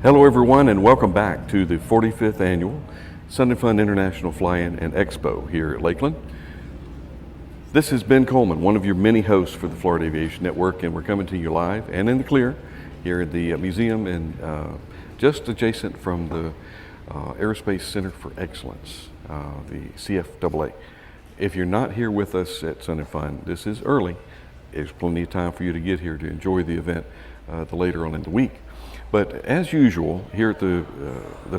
Hello everyone, and welcome back to the 45th Annual Sun and Fun International Fly-In and Expo here at Lakeland. This is Ben Coleman, one of your many hosts for the Florida Aviation Network, and we're coming to you live and in the clear here at the museum and just adjacent from the Aerospace Center for Excellence, the CFAA. If you're not here with us at Sun and Fun, this is early. There's plenty of time for you to get here to enjoy the event later on in the week. But as usual, here at the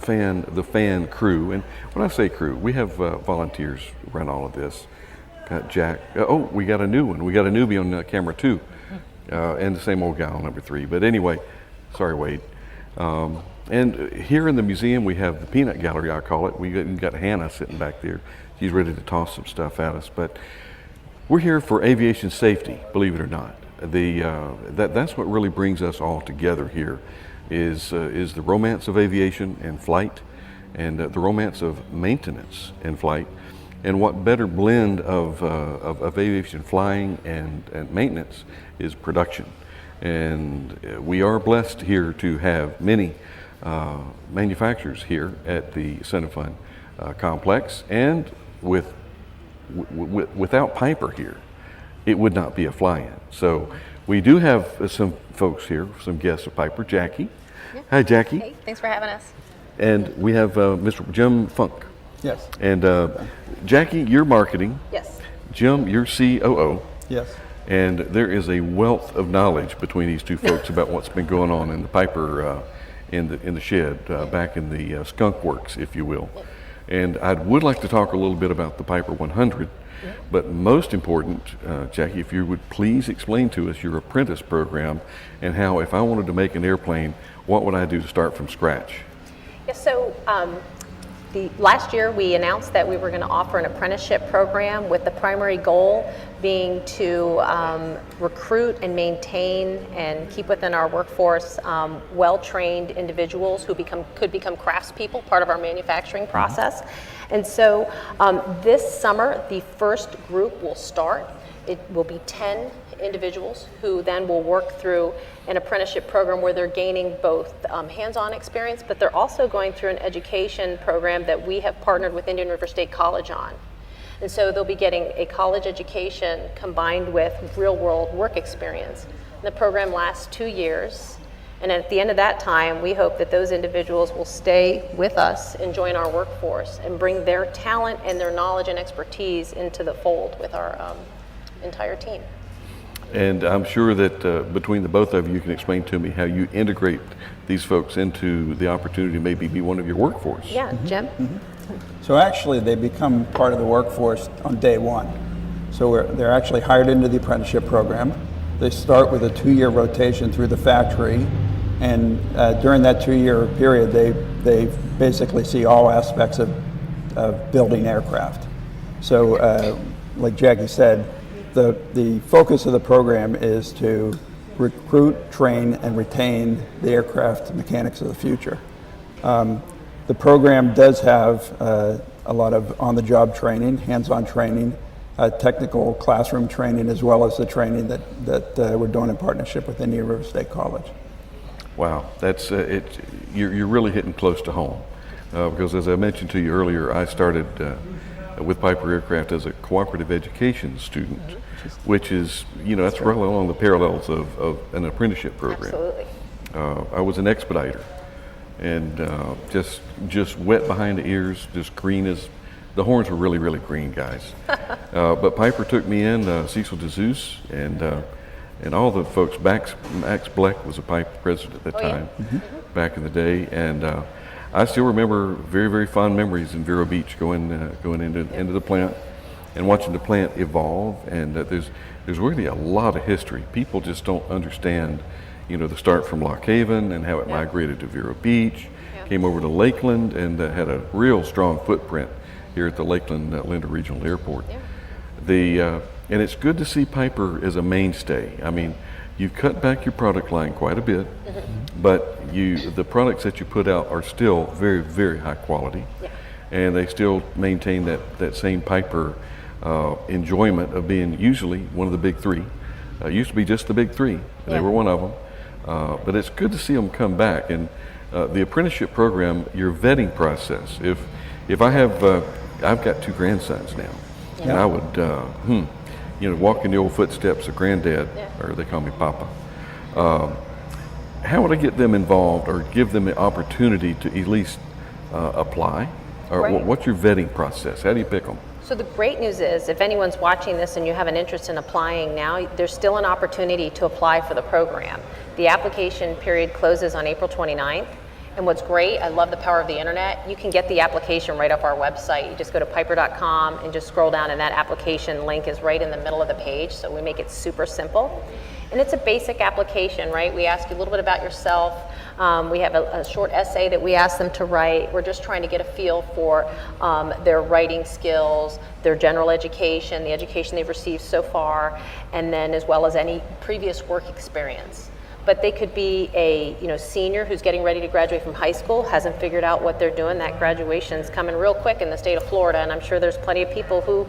fan crew, and when I say crew, we have volunteers run all of this. Got Jack. We got a new one. We got a newbie on camera too, and the same old guy on number 3. But anyway, sorry, Wade. And here in the museum, we have the peanut gallery, I call it. We got Hannah sitting back there. She's ready to toss some stuff at us. But we're here for aviation safety, believe it or not. That's what really brings us all together here. Is the romance of aviation and flight, and the romance of maintenance and flight, and what better blend of aviation flying and maintenance is production. And we are blessed here to have many manufacturers here at the Sun and Fun complex, and without Piper here, it would not be a fly-in. So we do have some folks here, some guests of Piper. Jackie. Yeah. Hi, Jackie. Hey, thanks for having us. And we have Mr. Jim Funk. Yes. And Jackie, you're marketing. Yes. Jim, you're COO. Yes. And there is a wealth of knowledge between these two folks about what's been going on in the Piper, in the shed, back in the skunk works, if you will. And I would like to talk a little bit about the Piper 100. But most important, Jackie, if you would please explain to us your apprentice program and how, if I wanted to make an airplane, what would I do to start from scratch? Yes, so last year we announced that we were going to offer an apprenticeship program with the primary goal being to recruit and maintain and keep within our workforce well-trained individuals who could become craftspeople, part of our manufacturing process. And so this summer, the first group will start. It will be 10 individuals who then will work through an apprenticeship program where they're gaining both hands-on experience, but they're also going through an education program that we have partnered with Indian River State College on. And so they'll be getting a college education combined with real-world work experience. And the program lasts 2 years. And at the end of that time, we hope that those individuals will stay with us and join our workforce and bring their talent and their knowledge and expertise into the fold with our entire team. And I'm sure that between the both of you, you can explain to me how you integrate these folks into the opportunity to maybe be one of your workforce. Yeah, Jim? So actually, they become part of the workforce on day one. So they're actually hired into the apprenticeship program. They start with a 2-year rotation through the factory, and during that 2-year period, they basically see all aspects of building aircraft. So like Jackie said, the focus of the program is to recruit, train, and retain the aircraft mechanics of the future. The program does have a lot of on-the-job training, hands-on training, technical classroom training, as well as the training that we're doing in partnership with Indian River State College. Wow, that's you're really hitting close to home, because as I mentioned to you earlier, I started with Piper Aircraft as a cooperative education student, which is, that's right along the parallels of an apprenticeship program. Absolutely. I was an expediter, and just wet behind the ears, just green as, the horns were really, really green, guys. But Piper took me in, Cecil DeZeus, and all the folks, Max Bleck was a Piper president at that time, back in the day, and I still remember very, very fond memories in Vero Beach going into the plant and watching the plant evolve. And there's really a lot of history. People just don't understand, the start from Lock Haven and how it migrated to Vero Beach, came over to Lakeland, and had a real strong footprint here at the Lakeland Linder Regional Airport. And it's good to see Piper as a mainstay. I mean, you've cut back your product line quite a bit, but the products that you put out are still very, very high quality, and they still maintain that same Piper enjoyment of being usually one of the big three. It used to be just the big three. They were one of them. But it's good to see them come back. And the apprenticeship program, your vetting process, if I have, I've got 2 grandsons now, and I would, walk in the old footsteps of Granddad, or they call me Papa. How would I get them involved or give them the opportunity to at least apply? Or what's your vetting process? How do you pick them? So the great news is, if anyone's watching this and you have an interest in applying now, there's still an opportunity to apply for the program. The application period closes on April 29th. And what's great, I love the power of the internet, you can get the application right off our website. You just go to piper.com and just scroll down, and that application link is right in the middle of the page, so we make it super simple. And it's a basic application, right? We ask you a little bit about yourself. We have a short essay that we ask them to write. We're just trying to get a feel for their writing skills, their general education, the education they've received so far, and then as well as any previous work experience. But they could be a senior who's getting ready to graduate from high school, hasn't figured out what they're doing. That graduation's coming real quick in the state of Florida, and I'm sure there's plenty of people who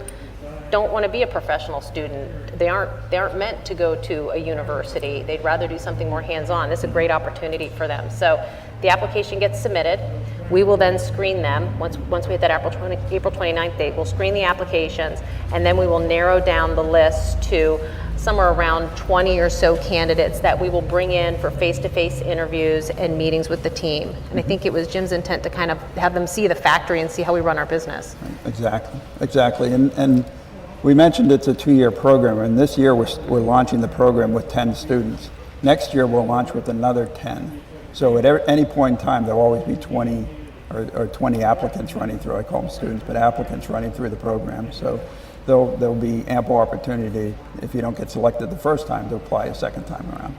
don't want to be a professional student. They aren't meant to go to a university. They'd rather do something more hands-on. This is a great opportunity for them. So the application gets submitted. We will then screen them. Once we hit that April 29th date, we'll screen the applications, and then we will narrow down the list to somewhere around 20 or so candidates that we will bring in for face-to-face interviews and meetings with the team. And I think it was Jim's intent to kind of have them see the factory and see how we run our business. Exactly. And we mentioned it's a 2-year program, and this year we're launching the program with 10 students. Next year we'll launch with another 10. So at any point in time, there'll always be 20 or 20 applicants running through. I call them students, but applicants running through the program. So there'll be ample opportunity, if you don't get selected the first time, to apply a second time around.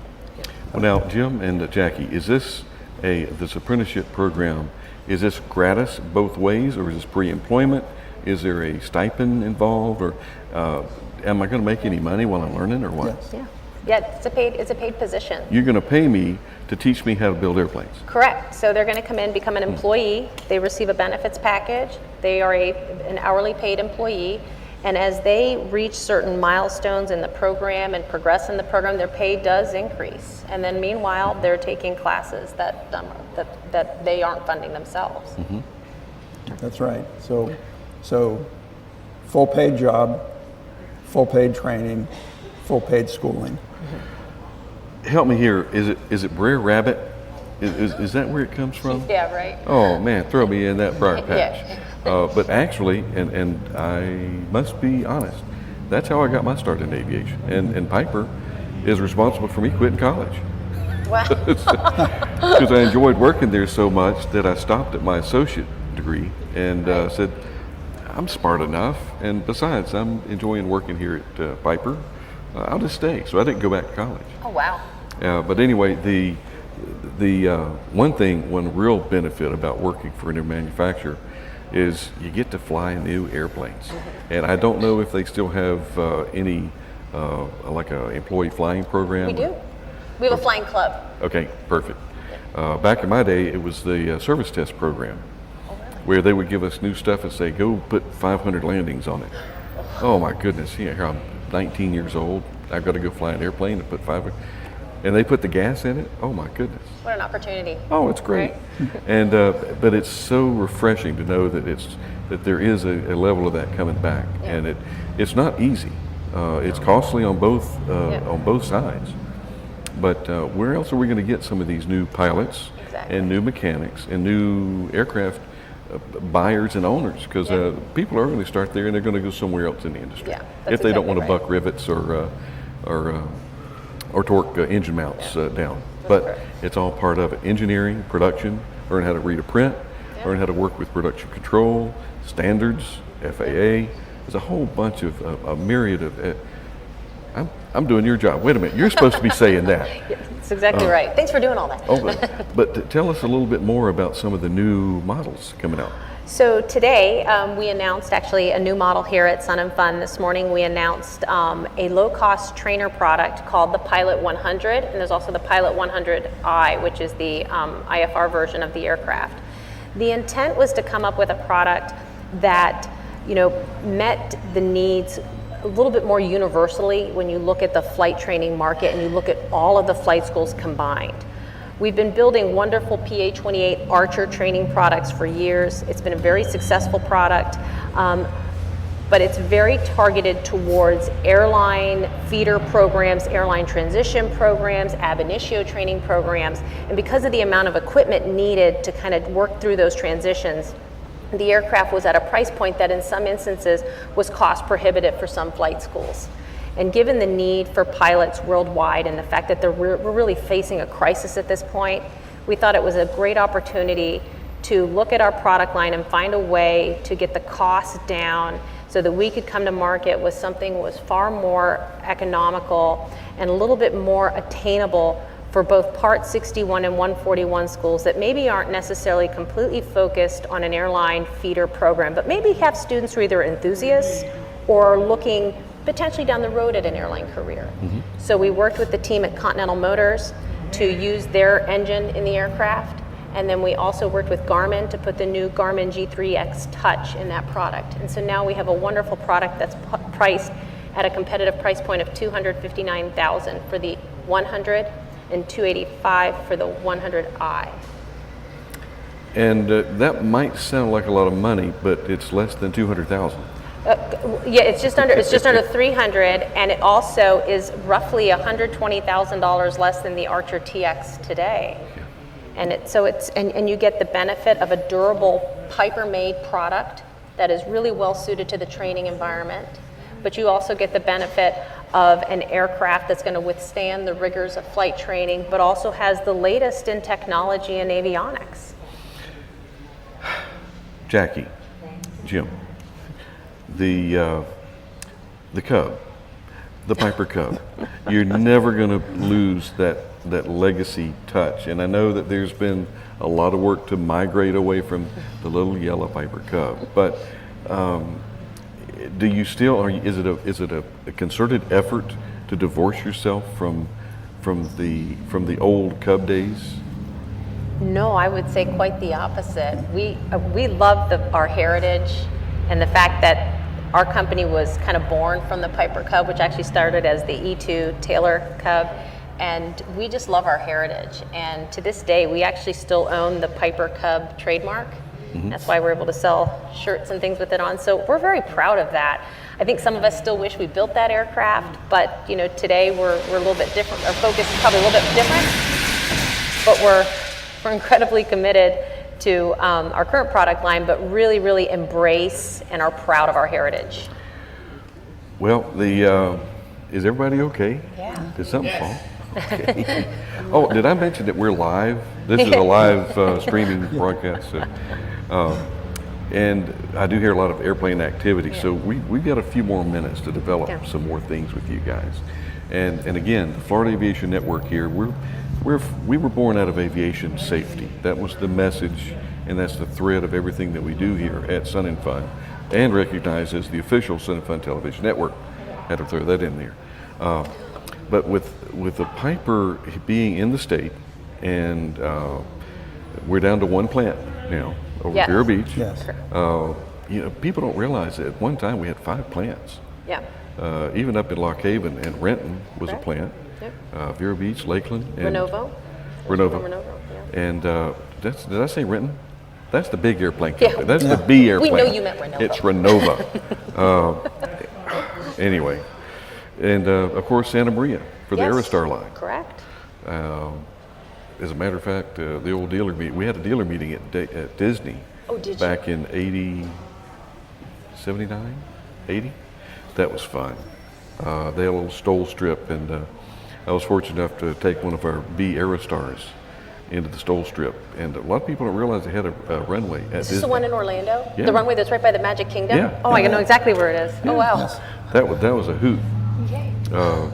Well, now, Jim and Jackie, is this this apprenticeship program, is this gratis both ways, or is this pre-employment? Is there a stipend involved, or am I going to make any money while I'm learning, or what? Yes. Yeah, it's a paid position. You're going to pay me to teach me how to build airplanes. Correct. So they're going to come in, become an employee. They receive a benefits package. They are an hourly paid employee. And as they reach certain milestones in the program and progress in the program, their pay does increase. And then meanwhile, they're taking classes that they aren't funding themselves. Mm-hmm. That's right. So full paid job, full paid training, full paid schooling. Help me here. Is it Brer Rabbit? Is that where it comes from? Yeah, right. Oh man, throw me in that briar patch. Yeah. But actually, and I must be honest, that's how I got my start in aviation. And Piper is responsible for me quitting college. Wow. Because I enjoyed working there so much that I stopped at my associate degree and said, I'm smart enough, and besides, I'm enjoying working here at Piper. I'll just stay. So I didn't go back to college. Oh, wow. But anyway, the one real benefit about working for a new manufacturer is you get to fly new airplanes. Mm-hmm. And I don't know if they still have any like a employee flying program. We do. We have a flying club. Okay, perfect. Back in my day, it was the service test program, where they would give us new stuff and say, go put 500 landings on it. Oh my goodness, here I'm 19 years old, I've got to go fly an airplane and put 500, and they put the gas in it. Oh my goodness. What an opportunity. Oh, it's great. Right? And but it's so refreshing to know that there is a level of that coming back, and it's not easy. It's costly on both sides. But where else are we going to get some of these new pilots and new mechanics and new aircraft buyers and owners? Because people are going to start there and they're going to go somewhere else in the industry if they don't want to buck rivets or torque engine mounts down. But it's all part of it. Engineering, production, learn how to read a print, learn how to work with production control, standards, FAA. There's a whole bunch of a myriad of I'm doing your job. Wait a minute, you're supposed to be saying that. That's exactly right. Thanks for doing all that. But tell us a little bit more about some of the new models coming out. So today we announced actually a new model here at Sun and Fun. This morning we announced a low-cost trainer product called the Pilot 100, and there's also the Pilot 100i, which is the IFR version of the aircraft. The intent was to come up with a product that, you know, met the needs a little bit more universally when you look at the flight training market and you look at all of the flight schools combined. We've been building wonderful PA-28 Archer training products for years. It's been a very successful product, but it's very targeted towards airline feeder programs, airline transition programs, ab initio training programs, and because of the amount of equipment needed to kind of work through those transitions, the aircraft was at a price point that in some instances was cost prohibitive for some flight schools. And given the need for pilots worldwide and the fact that we're really facing a crisis at this point, we thought it was a great opportunity to look at our product line and find a way to get the cost down so that we could come to market with something that was far more economical and a little bit more attainable for both Part 61 and 141 schools that maybe aren't necessarily completely focused on an airline feeder program, but maybe have students who are either enthusiasts or looking potentially down the road at an airline career. So we worked with the team at Continental Motors to use their engine in the aircraft, and then we also worked with Garmin to put the new Garmin G3X Touch in that product. And so now we have a wonderful product that's priced at a competitive price point of $259,000 for the 100 and $285,000 for the 100i. And that might sound like a lot of money, but it's less than $200,000. Yeah, it's just under 300, and it also is roughly $120,000 less than the Archer TX today. And you get the benefit of a durable Piper-made product that is really well suited to the training environment, but you also get the benefit of an aircraft that's going to withstand the rigors of flight training, but also has the latest in technology and avionics. Jackie, Jim, the Cub, the Piper Cub, you're never going to lose that legacy touch. And I know that there's been a lot of work to migrate away from the little yellow Piper Cub, but do you still, is it a concerted effort to divorce yourself from the old Cub days? No, I would say quite the opposite. We love our heritage and the fact that our company was kind of born from the Piper Cub, which actually started as the E2 Taylor Cub, and we just love our heritage. And to this day, we actually still own the Piper Cub trademark. That's why we're able to sell shirts and things with it on. So we're very proud of that. I think some of us still wish we built that aircraft, but you know, today we're a little bit different. Our focus is probably a little bit different, but we're incredibly committed to our current product line, but really, really embrace and are proud of our heritage. Well, is everybody okay? Yeah. Did something fall? Okay. Oh, did I mention that we're live? This is a live streaming broadcast. And I do hear a lot of airplane activity, so we've got a few more minutes to develop some more things with you guys. And again, the Florida Aviation Network here, we were born out of aviation safety. That was the message, and that's the thread of everything that we do here at Sun and Fun, and recognized as the official Sun and Fun television network. Had to throw that in there. But with the Piper being in the state, and we're down to one plant now over Vero Beach. Yes. You know, people don't realize that at one time we had 5 plants. Yeah. Even up in Lock Haven and Renton was a plant. Yep. Vero Beach, Lakeland, and Renovo. Yeah. And did I say Renton? That's the big airplane company. That's the B airplane. We know you meant Renova. It's Renova. Anyway, and of course Santa Maria for the Aerostar line. Correct. As a matter of fact, the old dealer meeting, we had a dealer meeting at Disney. Oh, did you? Back in 79, 80. That was fun. They had a little stole strip, and I was fortunate enough to take one of our B Aerostars into the stole strip. And a lot of people don't realize they had a runway at Disney. Is this the one in Orlando? Yeah. The runway that's right by the Magic Kingdom? Yeah. Oh, I know exactly where it is. Oh, wow. Yes. That was a hoot. Yay.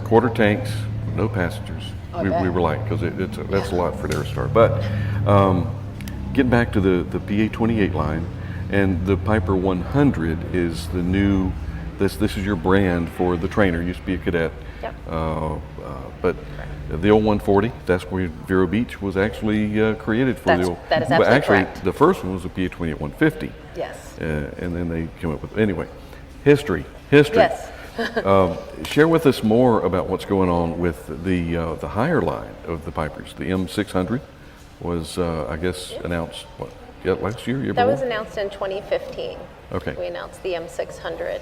quarter tanks, no passengers. We were like, because that's a lot for an Aerostar. But getting back to the PA-28 line, and the Piper 100 is the new. This is your brand for the trainer. Used to be a cadet. Yep. But the old 140, that's where Vero Beach was actually created for. That is absolutely actually, correct. the first one was a PA-28 150. Yes. And then they came up with, anyway, history. Yes. Share with us more about what's going on with the higher line of the Pipers. The M600 was, I guess, announced, last year? That was announced in 2015. Okay. We announced the M600.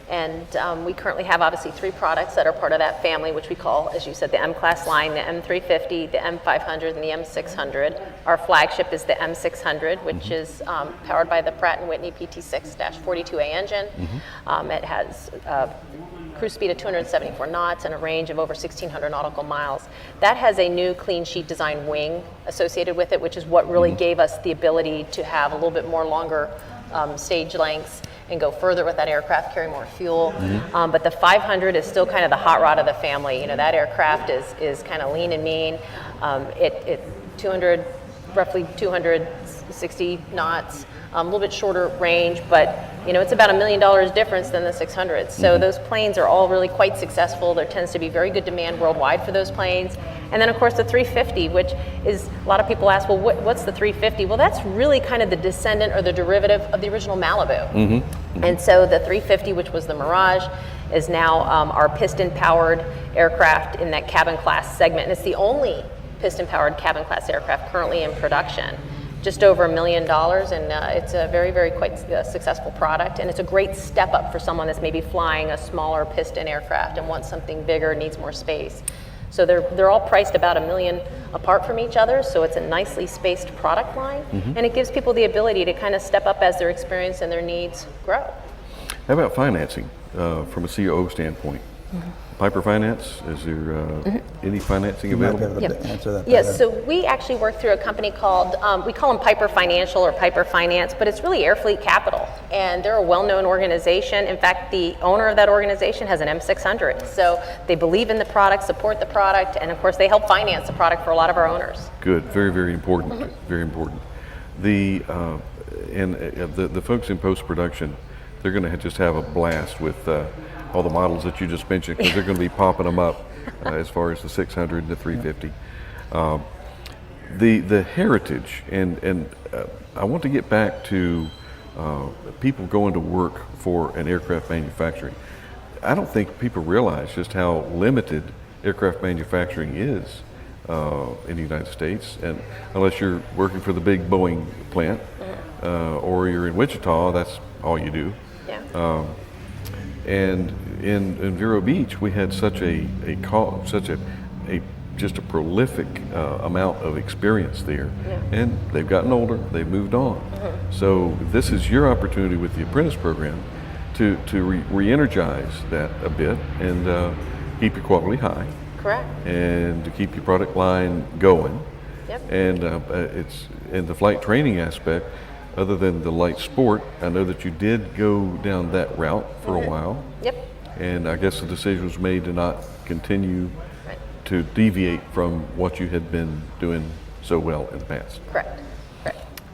And we currently have obviously 3 products that are part of that family, which we call, as you said, the M-Class line, the M350, the M500, and the M600. Our flagship is the M600, which is powered by the Pratt & Whitney PT6-42A engine. It has cruise speed of 274 knots and a range of over 1,600 nautical miles. That has a new clean sheet design wing associated with it, which is what really gave us the ability to have a little bit more longer stage lengths and go further with that aircraft, carry more fuel. But the 500 is still kind of the hot rod of the family. You know, that aircraft is kind of lean and mean. It roughly 260 knots, a little bit shorter range, but you know, it's about $1 million difference than the 600. So those planes are all really quite successful. There tends to be very good demand worldwide for those planes. And then of course the 350, which is, a lot of people ask, well, what's the 350? Well, that's really kind of the descendant or the derivative of the original Malibu. And so the 350, which was the Mirage, is now our piston-powered aircraft in that cabin class segment. And it's the only piston-powered cabin class aircraft currently in production. Just over $1 million, and it's a very, very quite successful product, and it's a great step up for someone that's maybe flying a smaller piston aircraft and wants something bigger, needs more space. So they're all priced about $1 million apart from each other, so it's a nicely spaced product line, and it gives people the ability to kind of step up as their experience and their needs grow. How about financing from a COO standpoint? Piper Finance, is there any financing You might be available? able to answer that Yes, better. so we actually work through a company called, we call them Piper Financial or Piper Finance, but it's really Airfleet Capital. And they're a well-known organization. In fact, the owner of that organization has an M600. So they believe in the product, support the product, and of course they help finance the product for a lot of our owners. Good, very, very important, very important. The folks in post-production, they're going to just have a blast with all the models that you just mentioned, because they're going to be popping them up as far as the 600 and the 350. The heritage, and I want to get back to people going to work for an aircraft manufacturing. I don't think people realize just how limited aircraft manufacturing is in the United States, and unless you're working for the big Boeing plant or you're in Wichita, that's all you do. Yeah. And in Vero Beach, we had such a just a prolific amount of experience there, and they've gotten older, they've moved on. So this is your opportunity with the apprentice program to re-energize that a bit and keep your quality high. Correct. And to keep your product line going. Yep. And it's in the flight training aspect. Other than the light sport, I know that you did go down that route for a while. Yep. And I guess the decision was made to not continue to deviate from what you had been doing so well in the past. Correct.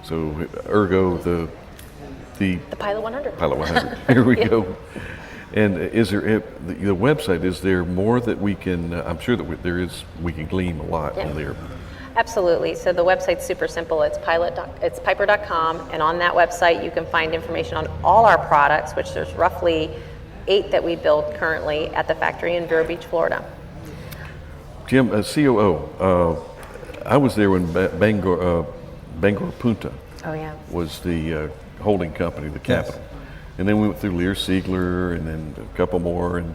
So ergo the Pilot 100. Pilot 100. Here we go. And is there the website? Is there more that we can? I'm sure that there is. We can glean a lot on there. Absolutely. So the website's super simple. It's piper.com, and on that website you can find information on all our products, which there's roughly 8 that we build currently at the factory in Vero Beach, Florida. Jim, COO, I was there when Bangor Punta was the holding company, the capital. Yes. And then we went through Lear Siegler and then a couple more, and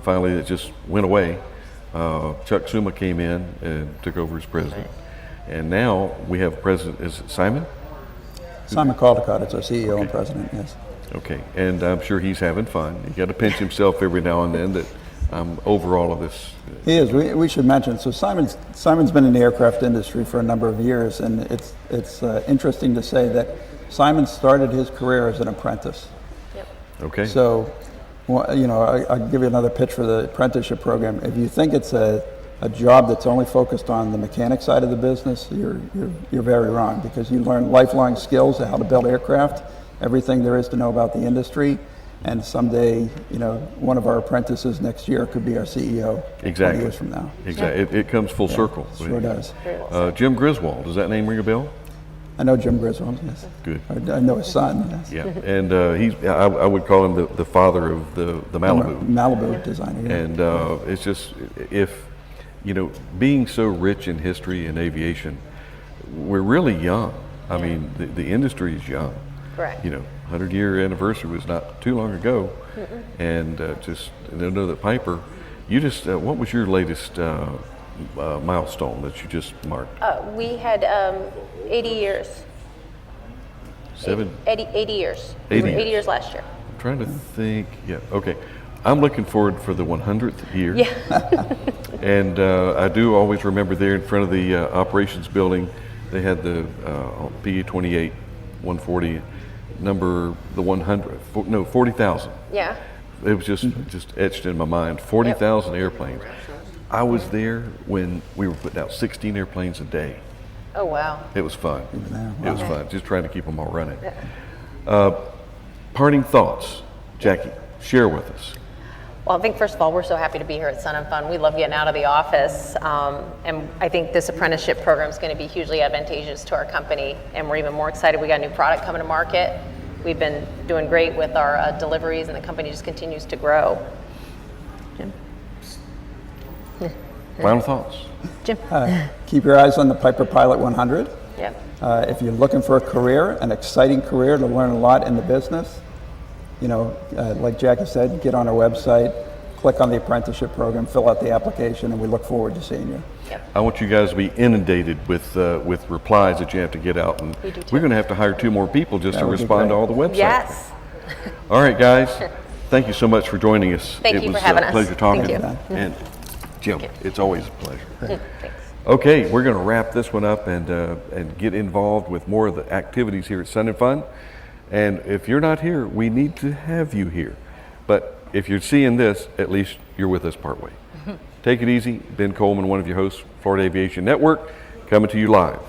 finally it just went away. Chuck Suma came in and took over as president. And now we have president, is it Simon? Simon Caldecott is our CEO and president, yes. Okay, and I'm sure he's having fun. You got to pinch himself every now and then that I'm over all of this. He is. We should mention, so Simon's been in the aircraft industry for a number of years, and it's interesting to say that Simon started his career as an apprentice. Yep. Okay. So Well, you know, I'll give you another pitch for the apprenticeship program. If you think it's a job that's only focused on the mechanic side of the business, you're very wrong, because you learn lifelong skills of how to build aircraft, everything there is to know about the industry, and someday, you know, one of our apprentices next year could be our CEO. Exactly. 20 years from now. Exactly. It comes full circle. Sure does. Jim Griswold, does that name ring a bell? I know Jim Griswold, yes. Good. I know his son, yes. Yeah, and I would call him the father of the Malibu. Malibu designer, yeah. And it's just, if, you know, being so rich in history and aviation, we're really young. I mean, the industry is young. Correct. You know, 100-year anniversary was not too long ago. And just, I know that Piper, you just, what was your latest milestone that you just marked? We had 80 years. 80 years. 80 80 years last year. I'm trying to think, yeah, okay. I'm looking forward for the 100th year. Yeah. And I do always remember there in front of the operations building, they had the PA-28 140 number, the 40,000. Yeah. It was just etched in my mind. 40,000 airplanes. I was there when we were putting out 16 airplanes a day. Oh, wow. It was fun. Wow. It was fun, just trying to keep them all running. Parting thoughts, Jackie, share with us. Well, I think first of all, we're so happy to be here at Sun and Fun. We love getting out of the office, and I think this apprenticeship program is going to be hugely advantageous to our company, and we're even more excited. We got a new product coming to market. We've been doing great with our deliveries, and the company just continues to grow. Jim? Final thoughts? Jim? Keep your eyes on the Piper Pilot 100. Yep. If you're looking for a career, an exciting career to learn a lot in the business, you know, like Jackie said, get on our website, click on the apprenticeship program, fill out the application, and we look forward to seeing you. Yep. I want you guys to be inundated with replies that you have to get out, and We do too. we're going to have to hire 2 more people just That to would be respond to great. all the websites. Yes. All right, guys. Thank you so much for joining us. Thank you for having It us. was a pleasure talking. Thank you. And Jim, it's always a pleasure. Thanks. Okay, we're going to wrap this one up and get involved with more of the activities here at Sun and Fun. And if you're not here, we need to have you here. But if you're seeing this, at least you're with us partway. Take it easy. Ben Coleman, one of your hosts, Florida Aviation Network, coming to you live